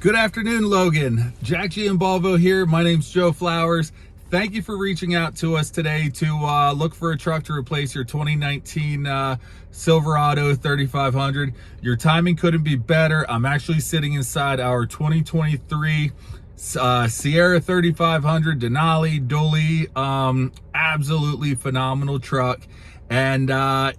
Good afternoon, Logan. Jack G and Volvo here. My name's Joe Flowers. Thank you for reaching out to us today to look for a truck to replace your 2019 Silverado 3500. Your timing couldn't be better. I'm actually sitting inside our 2023 Sierra 3500 Denali dually. Absolutely phenomenal truck. And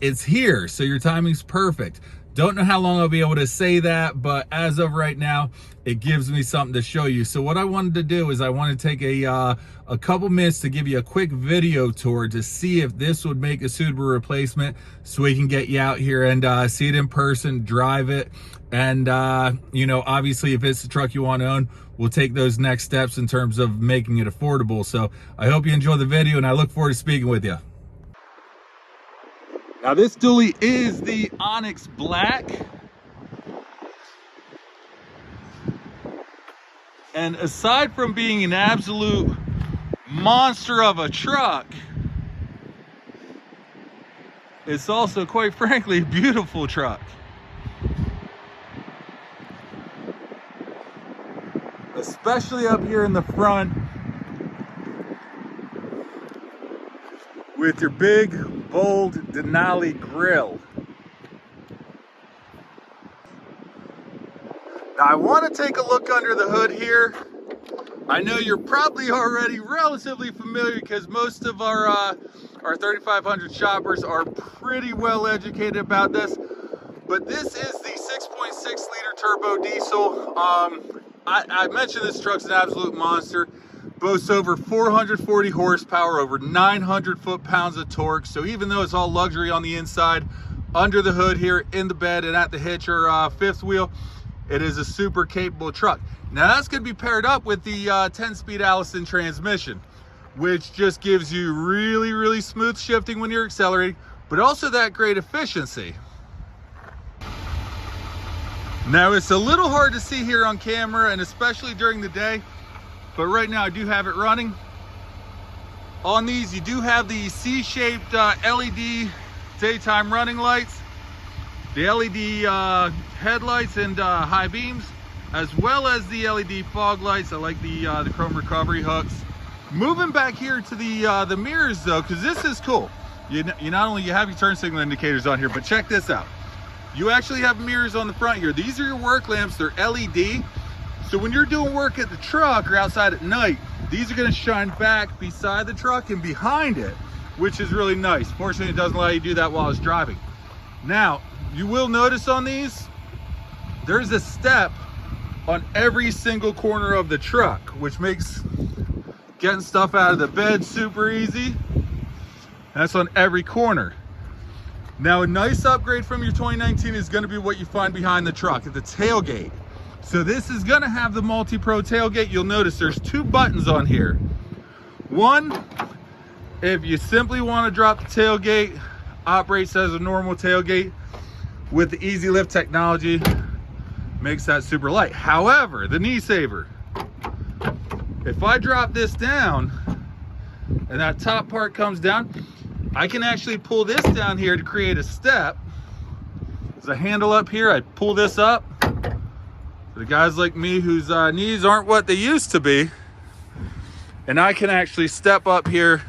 it's here, so your timing's perfect. Don't know how long I'll be able to say that, but as of right now, it gives me something to show you. So what I wanted to do is I want to take a couple minutes to give you a quick video tour to see if this would make a suitable replacement, so we can get you out here and see it in person, drive it, and you know, obviously if it's the truck you want to own, we'll take those next steps in terms of making it affordable. So I hope you enjoy the video, and I look forward to speaking with you. Now this dually is the Onyx Black. And aside from being an absolute monster of a truck, it's also, quite frankly, a beautiful truck. Especially up here in the front with your big, bold Denali grille. Now I want to take a look under the hood here. I know you're probably already relatively familiar because most of our 3500 shoppers are pretty well educated about this. But this is the 6.6 liter turbo diesel. I mentioned this truck's an absolute monster. Boasts over 440 horsepower, over 900 foot-pounds of torque. So even though it's all luxury on the inside, under the hood here, in the bed, and at the hitch or fifth wheel, it is a super capable truck. Now that's going to be paired up with the 10-speed Allison transmission, which just gives you really, really smooth shifting when you're accelerating, but also that great efficiency. Now it's a little hard to see here on camera, and especially during the day, but right now I do have it running. On these, you do have the C-shaped LED daytime running lights, the LED headlights and high beams, as well as the LED fog lights. I like the chrome recovery hooks. Moving back here to the mirrors though, because this is cool. You not only have your turn signal indicators on here, but check this out. You actually have mirrors on the front here. These are your work lamps. They're LED. So when you're doing work at the truck or outside at night, these are going to shine back beside the truck and behind it, which is really nice. Fortunately, it doesn't allow you to do that while it's driving. Now, you will notice on these, there's a step on every single corner of the truck, which makes getting stuff out of the bed super easy. That's on every corner. Now, a nice upgrade from your 2019 is going to be what you find behind the truck at the tailgate. So this is going to have the multi-pro tailgate. You'll notice there's two buttons on here. One, if you simply want to drop the tailgate, operates as a normal tailgate with the easy lift technology, makes that super light. However, the knee saver, if I drop this down and that top part comes down, I can actually pull this down here to create a step. There's a handle up here. I pull this up. For the guys like me whose knees aren't what they used to be, and I can actually step up here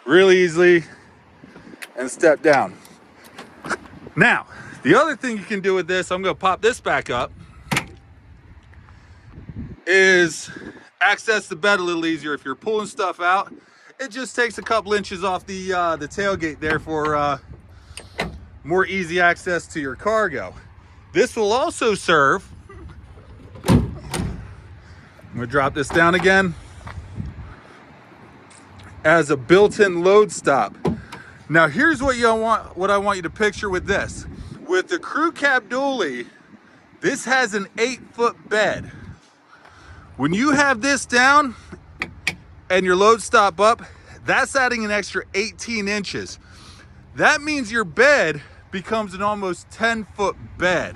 really easily and step down. Now, the other thing you can do with this, I'm going to pop this back up, is access the bed a little easier. If you're pulling stuff out, it just takes a couple inches off the tailgate there for more easy access to your cargo. This will also serve, I'm going to drop this down again, as a built-in load stop. Now here's what I want you to picture with this. With the crew cab dually, this has an 8-foot bed. When you have this down and your load stop up, that's adding an extra 18 inches. That means your bed becomes an almost 10-foot bed,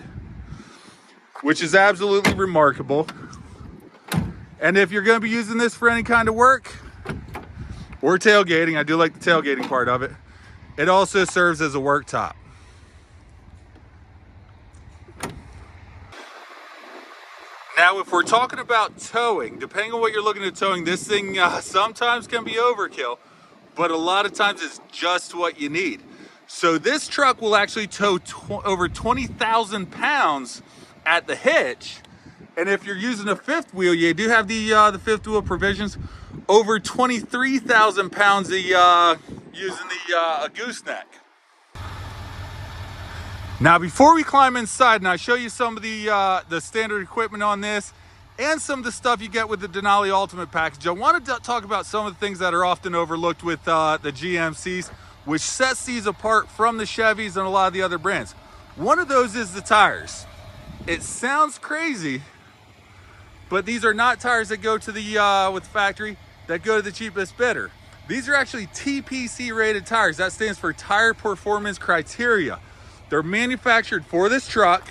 which is absolutely remarkable. And if you're going to be using this for any kind of work or tailgating, I do like the tailgating part of it, it also serves as a work top. Now, if we're talking about towing, depending on what you're looking at towing, this thing sometimes can be overkill, but a lot of times it's just what you need. So this truck will actually tow over 20,000 pounds at the hitch. And if you're using a fifth wheel, you do have the fifth wheel provisions, over 23,000 pounds using a gooseneck. Now, before we climb inside and I show you some of the standard equipment on this and some of the stuff you get with the Denali Ultimate Package, I wanted to talk about some of the things that are often overlooked with the GMCs, which sets these apart from the Chevys and a lot of the other brands. One of those is the tires. It sounds crazy, but these are not tires that go to the with the factory, that go to the cheapest bidder. These are actually TPC rated tires. That stands for Tire Performance Criteria. They're manufactured for this truck,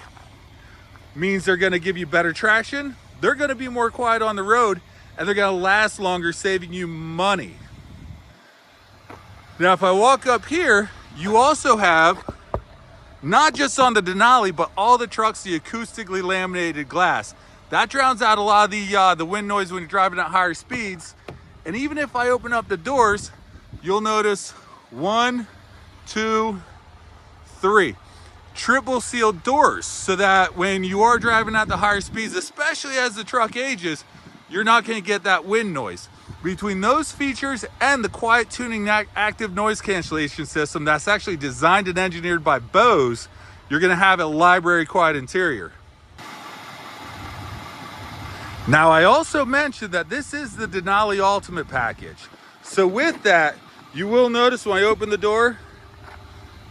means they're gonna give you better traction, they're gonna be more quiet on the road, and they're gonna last longer, saving you money. Now, if I walk up here, you also have, not just on the Denali, but all the trucks, the acoustically laminated glass. That drowns out a lot of the wind noise when you're driving at higher speeds. And even if I open up the doors, you'll notice 1, 2, 3 triple sealed doors, so that when you are driving at the higher speeds, especially as the truck ages, you're not going to get that wind noise. Between those features and the quiet tuning active noise cancellation system that's actually designed and engineered by Bose, you're going to have a library quiet interior. Now, I also mentioned that this is the Denali Ultimate Package. So with that, you will notice when I open the door,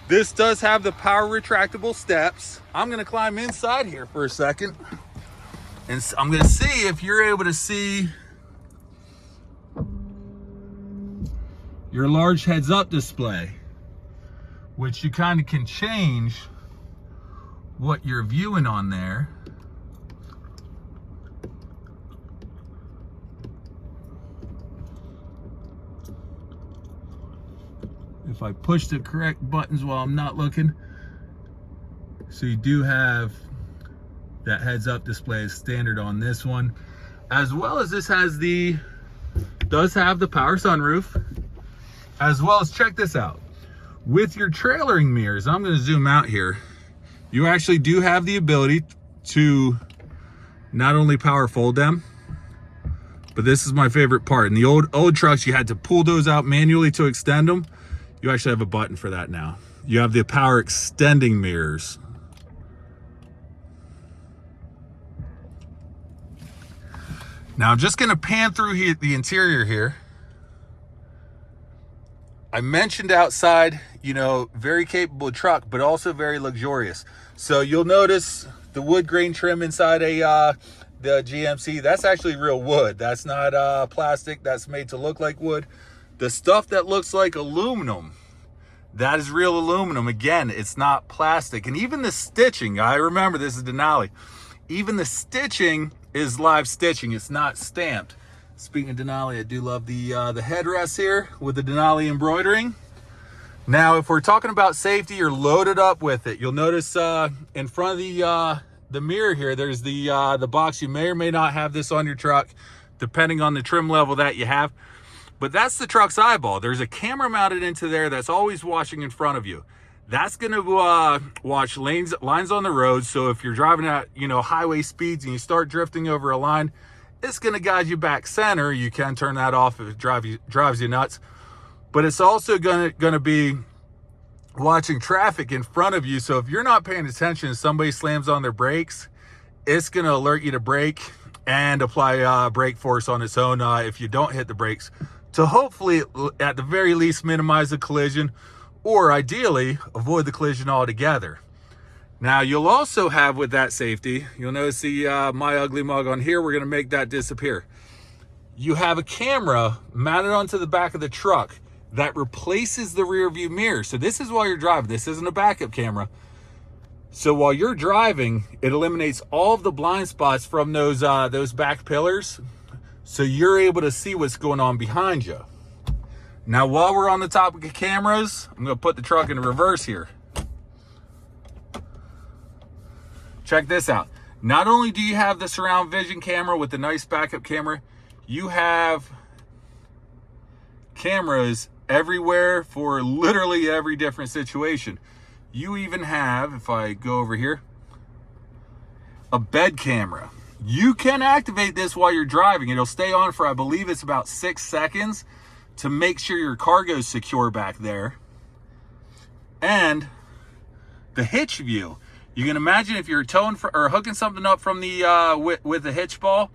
this does have the power retractable steps. I'm gonna climb inside here for a second, and I'm gonna see if you're able to see your large heads-up display, which you kind of can change what you're viewing on there. If I push the correct buttons while I'm not looking. So you do have that heads-up display as standard on this one, as well as this does have the power sunroof, as well as, check this out, with your trailering mirrors. I'm going to zoom out here. You actually do have the ability to not only power fold them, but this is my favorite part. In the old trucks, you had to pull those out manually to extend them. You actually have a button for that now. You have the power extending mirrors. Now I'm just gonna pan through the interior here. I mentioned outside, you know, very capable truck, but also very luxurious. So you'll notice the wood grain trim inside the GMC. That's actually real wood. That's not plastic. That's made to look like wood. The stuff that looks like aluminum, that is real aluminum. Again, it's not plastic. And even the stitching, I remember this is Denali, even the stitching is live stitching. It's not stamped. Speaking of Denali, I do love the headrest here with the Denali embroidering. Now, if we're talking about safety, you're loaded up with it. You'll notice in front of the mirror here, there's the box. You may or may not have this on your truck, depending on the trim level that you have. But that's the truck's eyeball. There's a camera mounted into there that's always watching in front of you. That's going to watch lines on the road. So if you're driving at, you know, highway speeds and you start drifting over a line, it's going to guide you back center. You can turn that off if it drives you nuts. But it's also going to be watching traffic in front of you. So if you're not paying attention and somebody slams on their brakes, it's going to alert you to brake and apply brake force on its own if you don't hit the brakes, to hopefully, at the very least, minimize the collision, or ideally, avoid the collision altogether. Now, you'll also have, with that safety, you'll notice the My Ugly Mug on here. We're going to make that disappear. You have a camera mounted onto the back of the truck that replaces the rear view mirror. So this is while you're driving. This isn't a backup camera. So while you're driving, it eliminates all of the blind spots from those back pillars, so you're able to see what's going on behind you. Now, while we're on the topic of cameras, I'm going to put the truck in reverse here. Check this out. Not only do you have the surround vision camera with the nice backup camera, you have cameras everywhere for literally every different situation. You even have, if I go over here, a bed camera. You can activate this while you're driving. It'll stay on for, I believe it's about 6 seconds to make sure your cargo's secure back there. And the hitch view. You can imagine if you're towing or hooking something up from the with the hitch ball,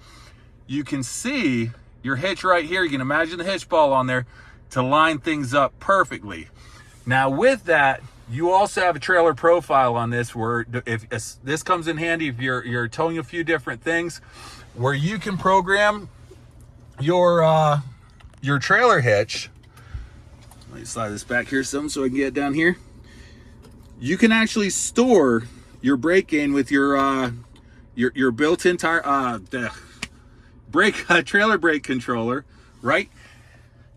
you can see your hitch right here. You can imagine the hitch ball on there to line things up perfectly. Now with that, you also have a trailer profile on this, where if this comes in handy if you're towing a few different things, where you can program your trailer hitch. Let me slide this back here some so I can get it down here. You can actually store your brake gain with your built-in tire trailer brake controller, right?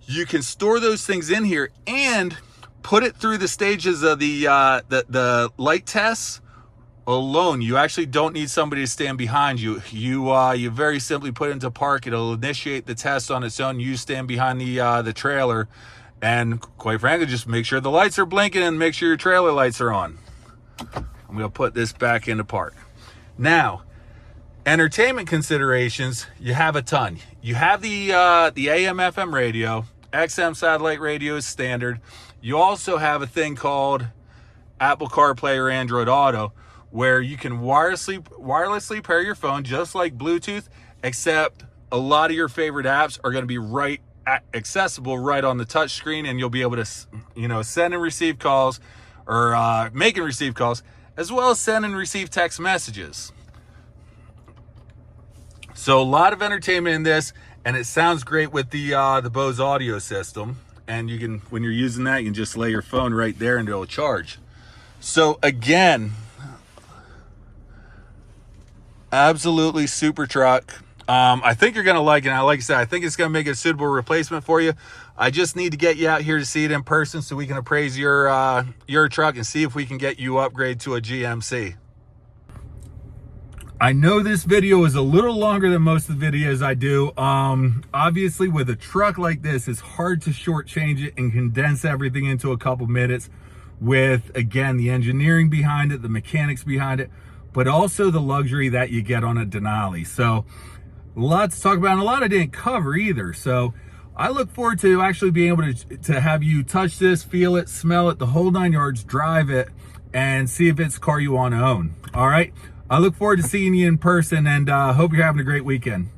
You can store those things in here and put it through the stages of the light tests alone. You actually don't need somebody to stand behind you. You very simply put it into park. It'll initiate the test on its own. You stand behind the trailer, and quite frankly, just make sure the lights are blinking and make sure your trailer lights are on. I'm gonna put this back into park. Now, entertainment considerations, you have a ton. You have the AM FM radio, XM satellite radio is standard. You also have a thing called Apple CarPlay or Android Auto, where you can wirelessly pair your phone just like Bluetooth, except a lot of your favorite apps are going to be accessible right on the touch screen, and you'll be able to, send and receive calls, or make and receive calls, as well as send and receive text messages. So a lot of entertainment in this, and it sounds great with the Bose audio system. And you can, when you're using that, you can just lay your phone right there and it'll charge. So again, absolutely super truck. I think you're gonna like it. Like I said, I think it's gonna make a suitable replacement for you. I just need to get you out here to see it in person so we can appraise your truck and see if we can get you upgrade to a GMC. I know this video is a little longer than most of the videos I do. Obviously, with a truck like this, it's hard to shortchange it and condense everything into a couple minutes with, again, the engineering behind it, the mechanics behind it, but also the luxury that you get on a Denali. So, lots to talk about, and a lot I didn't cover either. So, I look forward to actually being able to have you touch this, feel it, smell it, the whole 9 yards, drive it, and see if it's a car you want to own. All right? I look forward to seeing you in person, and hope you're having a great weekend.